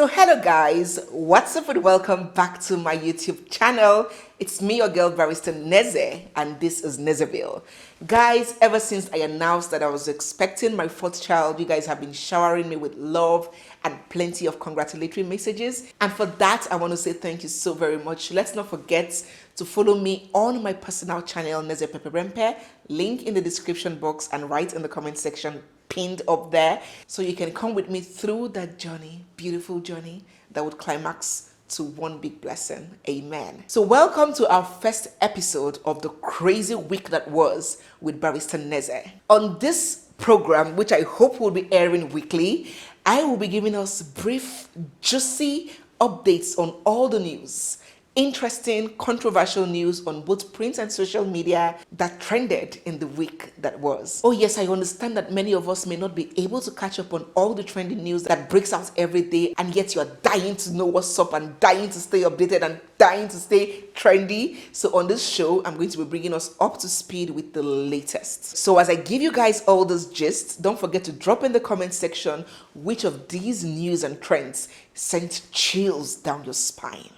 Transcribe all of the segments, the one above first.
So hello guys, what's up and welcome back to my YouTube channel. It's me, your girl Barrister Neze, and this is Nezeville. Guys, ever since I announced that I was expecting my fourth child, you guys have been showering me with love and plenty of congratulatory messages. And for that, I want to say thank you so very much. Let's not forget to follow me on my personal channel, Neze Peperempe, link in the description box and right in the comment section pinned up there, so you can come with me through that journey, beautiful journey that would climax to one big blessing. Amen. So welcome to our first episode of the crazy week that was with Barrister Neze. On this program, which I hope will be airing weekly, I will be giving us brief, juicy updates on all the news, interesting, controversial news on both print and social media that trended in the week that was. Oh yes, I understand that many of us may not be able to catch up on all the trending news that breaks out every day, and yet you're dying to know what's up and dying to stay updated and dying to stay trendy. So on this show, I'm going to be bringing us up to speed with the latest. So as I give you guys all this gist, don't forget to drop in the comment section which of these news and trends sent chills down your spine.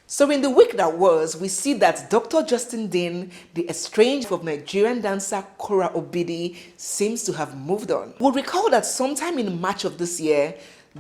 So in the week that was, we see that Dr. Justin Dean, the estranged of Nigerian dancer Kora Obidi, seems to have moved on. We'll recall that sometime in March of this year,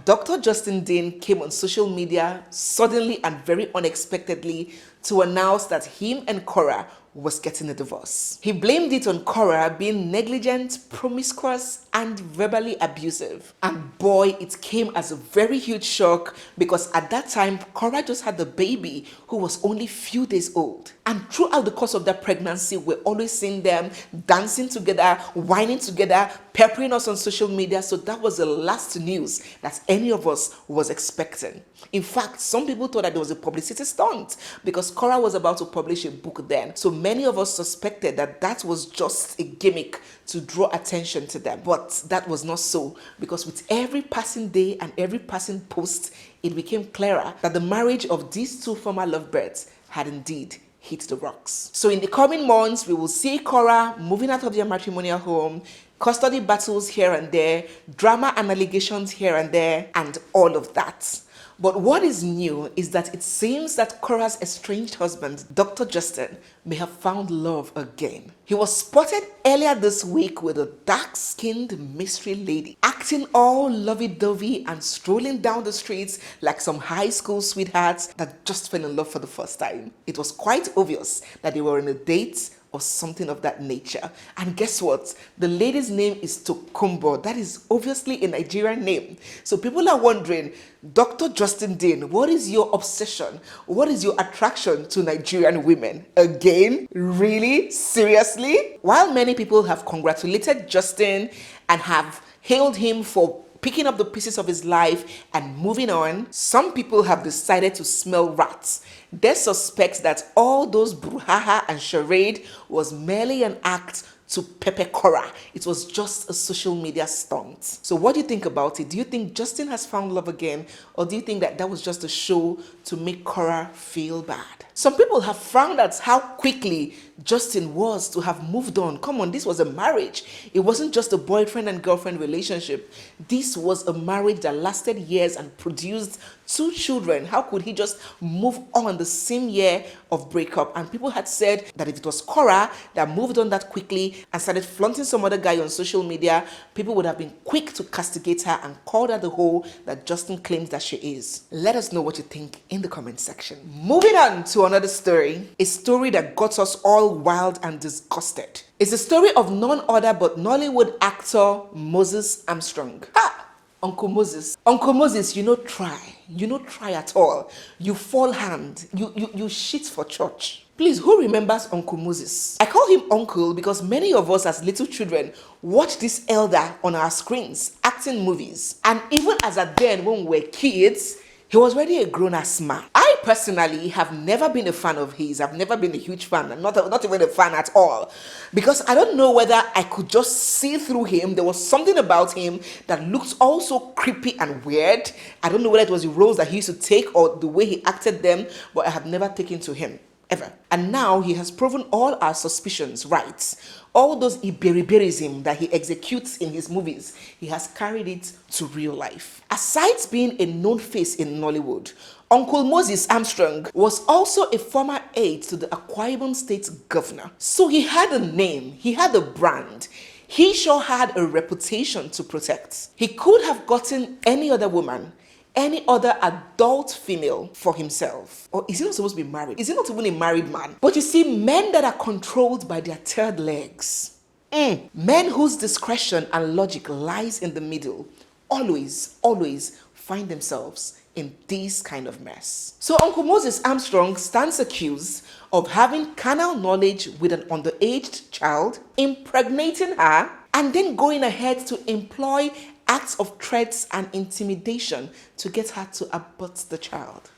Dr. Justin Dean came on social media suddenly and very unexpectedly to announce that him and Kora was getting a divorce. He blamed it on Kora being negligent, promiscuous, and verbally abusive. And boy, it came as a very huge shock, because at that time, Kora just had the baby who was only a few days old. And throughout the course of that pregnancy, we're always seeing them dancing together, whining together, peppering us on social media. So that was the last news that any of us was expecting. In fact, some people thought that there was a publicity stunt because Kora was about to publish a book then. So many of us suspected that that was just a gimmick to draw attention to them. But that was not so, because with every passing day and every passing post, it became clearer that the marriage of these two former lovebirds had indeed hit the rocks. So in the coming months, we will see Kora moving out of their matrimonial home, custody battles here and there, drama and allegations here and there, and all of that. But what is new is that it seems that Kora's estranged husband, Dr. Justin, may have found love again. He was spotted earlier this week with a dark-skinned mystery lady, acting all lovey-dovey and strolling down the streets like some high school sweethearts that just fell in love for the first time. It was quite obvious that they were on a date or something of that nature. And guess what? The lady's name is Tokumbo. That is obviously a Nigerian name. So people are wondering, Dr. Justin Dean, what is your obsession? What is your attraction to Nigerian women? Again? Really? Seriously? While many people have congratulated Justin and have hailed him for picking up the pieces of his life and moving on, some people have decided to smell rats. They suspect that all those brouhaha and charade was merely an act to pepper Kora. It was just a social media stunt. So what do you think about it? Do you think Justin has found love again? Or do you think that that was just a show to make Kora feel bad? Some people have frowned at how quickly Justin was to have moved on. Come on, this was a marriage. It wasn't just a boyfriend and girlfriend relationship. This was a marriage that lasted years and produced 2 children. How could he just move on the same year of breakup? And people had said that if it was Kora that moved on that quickly and started flaunting some other guy on social media, people would have been quick to castigate her and call her the hoe that Justin claims that she is. Let us know what you think in the comment section. Moving on to another story, a story that got us all wild and disgusted. It's the story of none other but Nollywood actor Moses Armstrong. Uncle Moses. Uncle Moses, you no try. You no try at all. You fall hand. You shit for church. Please, who remembers Uncle Moses? I call him Uncle because many of us as little children watched this elder on our screens acting movies. And even as at then when we were kids, he was already a grown-ass man. I personally have never been a fan of his. I've never been a huge fan, not even a fan at all. Because I don't know whether I could just see through him. There was something about him that looked also creepy and weird. I don't know whether it was the roles that he used to take or the way he acted them, but I have never taken to him. ever. And now he has proven all our suspicions right. All those iberiberism that he executes in his movies, he has carried it to real life. Aside being a known face in Nollywood, Uncle Moses Armstrong was also a former aide to the Akwa Ibom State governor. So he had a name, he had a brand. He sure had a reputation to protect. He could have gotten any other woman, any other adult female for himself. Or is he not supposed to be married? Is he not even a married man? But you see, men that are controlled by their third legs, men whose discretion and logic lies in the middle, always find themselves in this kind of mess. So Uncle Moses Armstrong stands accused of having carnal knowledge with an underage child, impregnating her, and then going ahead to employ acts of threats and intimidation to get her to abort the child.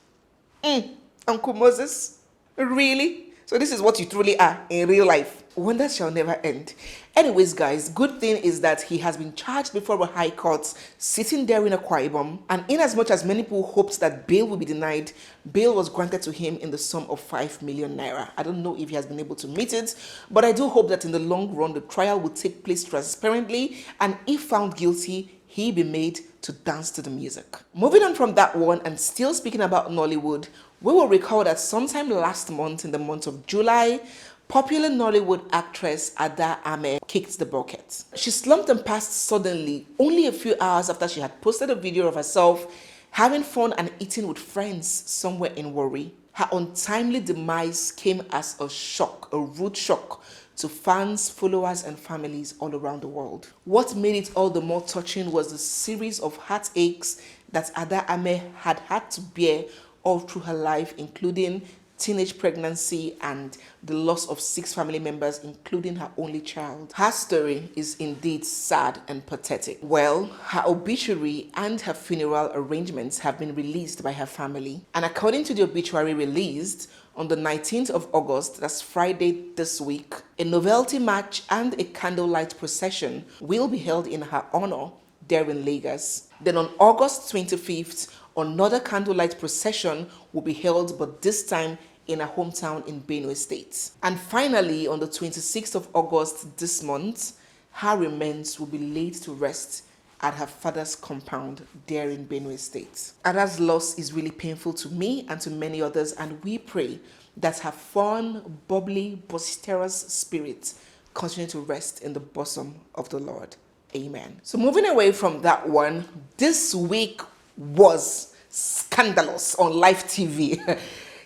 Uncle Moses? Really? So this is what you truly are in real life. Wonders shall never end. Anyways, guys, good thing is that he has been charged before a high court, sitting there in Akwa Ibom. And in as much as many people hoped that bail will be denied, bail was granted to him in the sum of 5 million naira. I don't know if he has been able to meet it, but I do hope that in the long run, the trial will take place transparently, and if found guilty, he be made to dance to the music. Moving on from that one, and still speaking about Nollywood, we will recall that sometime last month, in the month of July, popular Nollywood actress Ada Ahmed kicked the bucket. She slumped and passed suddenly, only a few hours after she had posted a video of herself having fun and eating with friends somewhere in Warri. Her untimely demise came as a shock, a rude shock, to fans, followers, and families all around the world. What made it all the more touching was the series of heartaches that Ada Ahmed had to bear all through her life, including teenage pregnancy and the loss of 6 family members, including her only child. Her story is indeed sad and pathetic. Well, her obituary and her funeral arrangements have been released by her family. And according to the obituary released on the 19th of August, that's Friday this week, a novelty match and a candlelight procession will be held in her honor there in Lagos. Then on August 25th, another candlelight procession will be held, but this time in her hometown in Benue State. And finally, on the 26th of August this month, her remains will be laid to rest at her father's compound there in Benue State. Ada's loss is really painful to me and to many others, and we pray that her fun, bubbly, boisterous spirit continue to rest in the bosom of the Lord. Amen. So moving away from that one, this week was scandalous on live TV.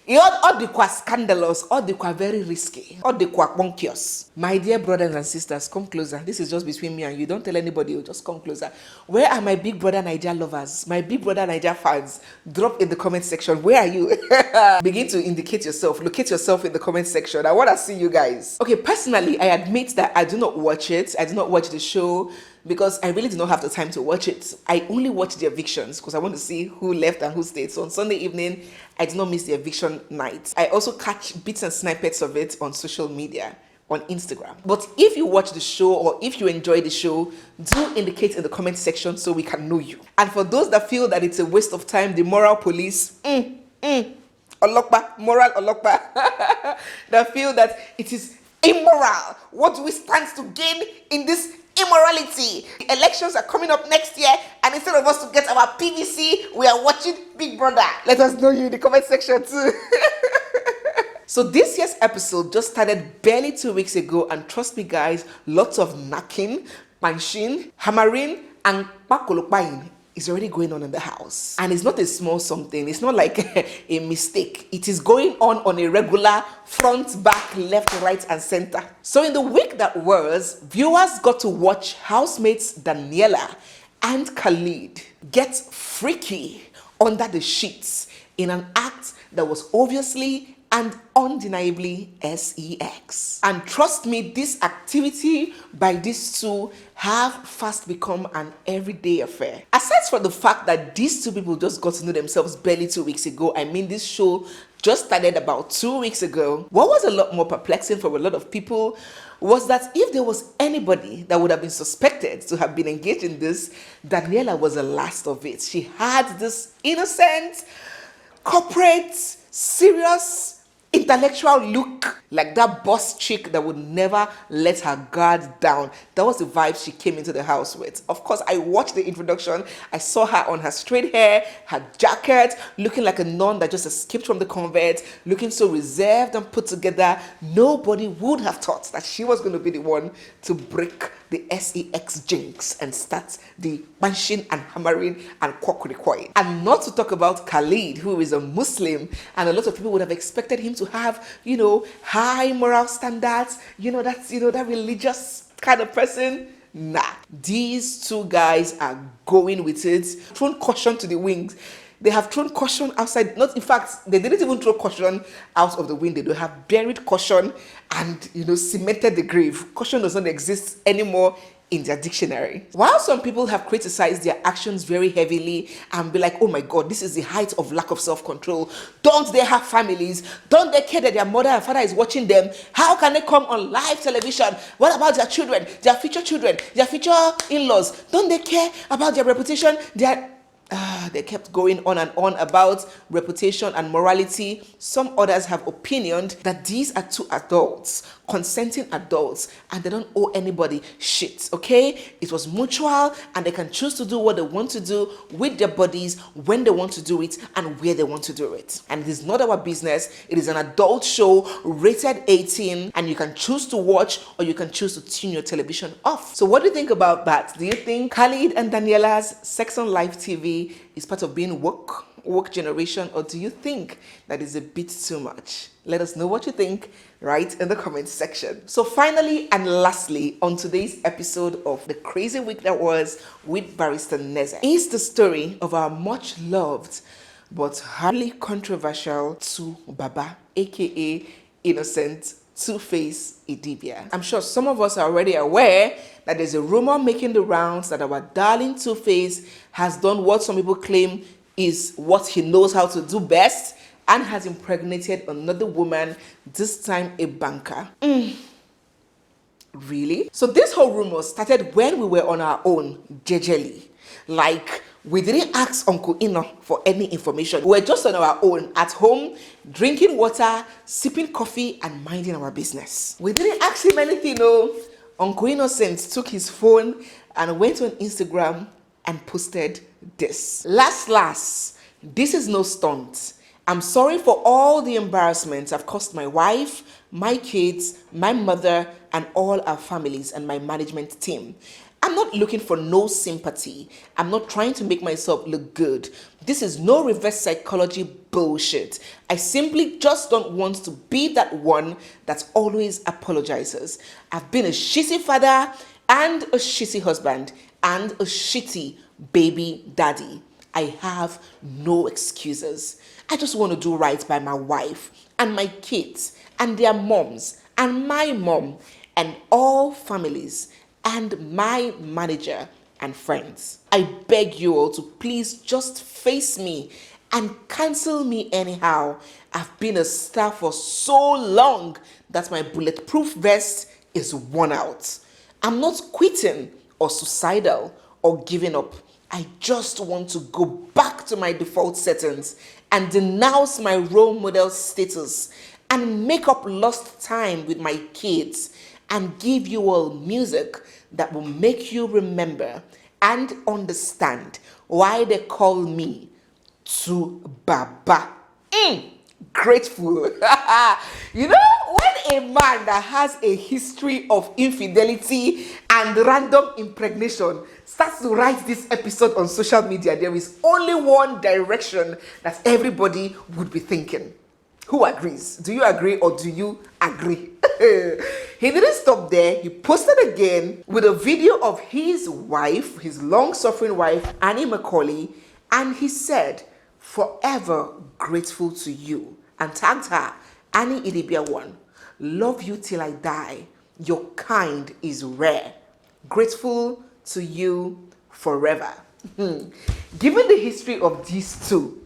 All the qua scandalous, all the qua very risky, all the qua bonkios. My dear brothers and sisters, come closer. This is just between me and you. Don't tell anybody. You just come closer. Where are my Big Brother Naija lovers? My Big Brother Naija fans? Drop in the comment section. Where are you? Begin to indicate yourself. Locate yourself in the comment section. I want to see you guys. Okay, personally, I admit that I do not watch it. I do not watch the show, because I really do not have the time to watch it. I only watch the evictions because I want to see who left and who stayed. So on Sunday evening, I did not miss the eviction night. I also catch bits and snippets of it on social media, on Instagram. But if you watch the show or if you enjoy the show, do indicate in the comment section so we can know you. And for those that feel that it's a waste of time, the moral police, Olokpa, moral Olokpa, that feel that it is immoral. What do we stand to gain in this immorality? Elections are coming up next year, and instead of us to get our PVC, we are watching Big Brother. Let us know you in the comment section too. So this year's episode just started barely 2 weeks ago, and trust me guys, lots of knocking, panshin, hammering, and pakolopain is already going on in the house. And it's not a small something. It's not like a mistake. It is going on a regular front, back, left, right, and center. So in the week that was, viewers got to watch housemates Daniela and Khalid get freaky under the sheets in an act that was obviously and undeniably sex. And trust me, this activity by these two have fast become an everyday affair. Aside from the fact that these two people just got to know themselves barely 2 weeks ago, I mean, this show just started about 2 weeks ago. What was a lot more perplexing for a lot of people was that if there was anybody that would have been suspected to have been engaged in this, Daniela was the last of it. She had this innocent, corporate, serious, intellectual look, like that boss chick that would never let her guard down. That was the vibe she came into the house with. Of course, I watched the introduction. I saw her on her straight hair, her jacket, looking like a nun that just escaped from the convent, looking so reserved and put together. Nobody would have thought that she was going to be the one to break the sex jinx and start the punching and hammering and quackery. And not to talk about Khalid, who is a Muslim, and a lot of people would have expected him to have, high moral standards, that religious kind of person. Nah, these two guys are going with it. Thrown caution to the wings. They have thrown caution outside. In fact, they didn't even throw caution out of the window. They have buried caution and, cemented the grave. Caution does not exist anymore in their dictionary. While some people have criticized their actions very heavily and be like, oh my God, this is the height of lack of self-control. Don't they have families? Don't they care that their mother and father is watching them? How can they come on live television? What about their children, their future in-laws? Don't they care about their reputation? They kept going on and on about reputation and morality. Some others have opinioned that these are two adults, consenting adults, and they don't owe anybody shit, okay? It was mutual, and they can choose to do what they want to do with their bodies, when they want to do it, and where they want to do it. And it is not our business. It is an adult show, rated 18, and you can choose to watch or you can choose to tune your television off. So what do you think about that? Do you think Khalid and Daniela's Sex on Live TV is part of being woke generation, or do you think that is a bit too much? Let us know what you think right in the comments section. So finally and lastly, on today's episode of The Crazy Week That Was with Barrister Neze is the story of our much loved but hardly controversial Tu Baba, aka Innocent Two-Face Idibia. I'm sure some of us are already aware that there's a rumor making the rounds that our darling Two-Face has done what some people claim is what he knows how to do best and has impregnated another woman, this time a banker. Really? So this whole rumor started when we were on our own, jejely. Like, we didn't ask Uncle Ino for any information. We were just on our own at home, drinking water, sipping coffee, and minding our business. We didn't ask him anything, no. Uncle Innocent took his phone and went on Instagram and posted this. Last, this is no stunt. I'm sorry for all the embarrassment I've caused my wife, my kids, my mother, and all our families and my management team. I'm not looking for no sympathy. I'm not trying to make myself look good. This is no reverse psychology bullshit. I simply just don't want to be that one that always apologizes. I've been a shitty father and a shitty husband and a shitty baby daddy. I have no excuses. I just want to do right by my wife and my kids and their moms and my mom and all families and my manager and friends. I beg you all to please just face me and cancel me anyhow. I've been a star for so long that my bulletproof vest is worn out. I'm not quitting or suicidal or giving up. I just want to go back to my default settings and denounce my role model status and make up lost time with my kids and give you all music that will make you remember and understand why they call me Tu Baba. Grateful. You know, when a man that has a history of infidelity and random impregnation starts to write this episode on social media, there is only one direction that everybody would be thinking. Who agrees? Do you agree or do you agree? He didn't stop there. He posted again with a video of his wife, his long-suffering wife, Annie Macaulay, and he said, "Forever grateful to you," and tagged her, Annie Idibia 1. "Love you till I die. Your kind is rare. Grateful to you forever." Given the history of these two,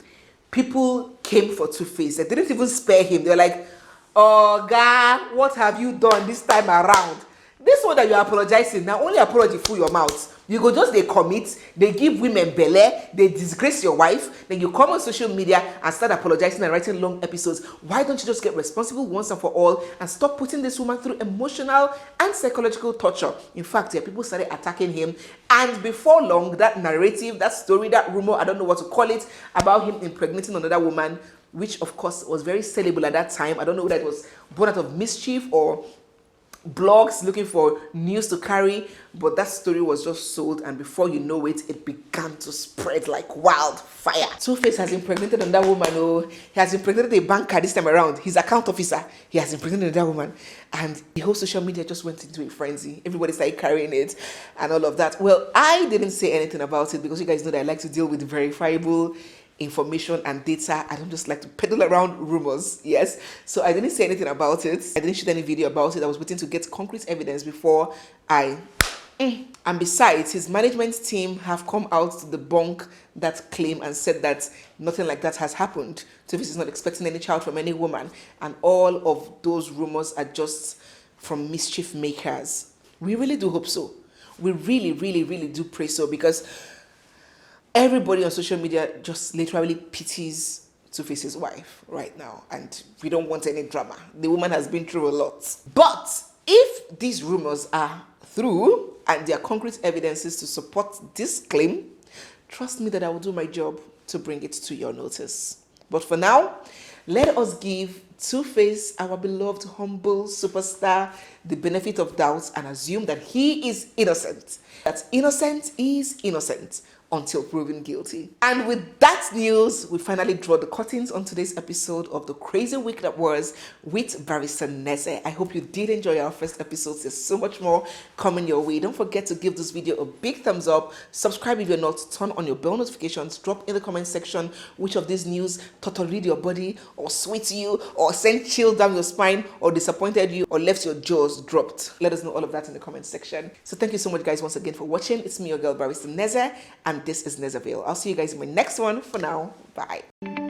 people came for Two-Face. They didn't even spare him. They were like, "Oh, God, what have you done this time around? This one that you're apologizing, now only apology full your mouth. You go just they commit, they give women belle, they disgrace your wife, then you come on social media and start apologizing and writing long episodes. Why don't you just get responsible once and for all and stop putting this woman through emotional and psychological torture? In fact, yeah, people started attacking him, and before long, that narrative, that story, that rumor, I don't know what to call it, about him impregnating another woman, which of course was very sellable at that time. I don't know whether it was born out of mischief or blogs looking for news to carry, but that story was just sold, and before you know it, it began to spread like wildfire. Two-Face has impregnated another woman. Oh, he has impregnated a banker this time around. His account officer, he has impregnated another woman, and the whole social media just went into a frenzy. Everybody started carrying it and all of that. Well, I didn't say anything about it because you guys know that I like to deal with verifiable information and data. I don't just like to peddle around rumors. Yes, so I didn't say anything about it. I didn't shoot any video about it. I was waiting to get concrete evidence before I and besides, his management team have come out to debunk that claim and said that nothing like that has happened. Two-Face is not expecting any child from any woman, and all of those rumors are just from mischief makers. We really do hope so. We really, really, really do pray so, because everybody on social media just literally pities Two-Face's wife right now, and we don't want any drama. The woman has been through a lot. But if these rumors are true and there are concrete evidences to support this claim, trust me that I will do my job to bring it to your notice. But for now, let us give Two-Face, our beloved, humble superstar, the benefit of doubt and assume that he is innocent. That innocent is innocent until proven guilty. And with that news, we finally draw the curtains on today's episode of the Crazy Week That Was with Barrister Neze. I hope you did enjoy our first episode. There's so much more coming your way. Don't forget to give this video a big thumbs up. Subscribe if you're not. Turn on your bell notifications. Drop in the comment section which of these news totally your body, or sweet you, or sent chill down your spine, or disappointed you, or left your jaws dropped. Let us know all of that in the comment section. So thank you so much, guys, once again for watching. It's me, your girl, Barrister Neze, and this is Nezaville. I'll see you guys in my next one. For now, bye.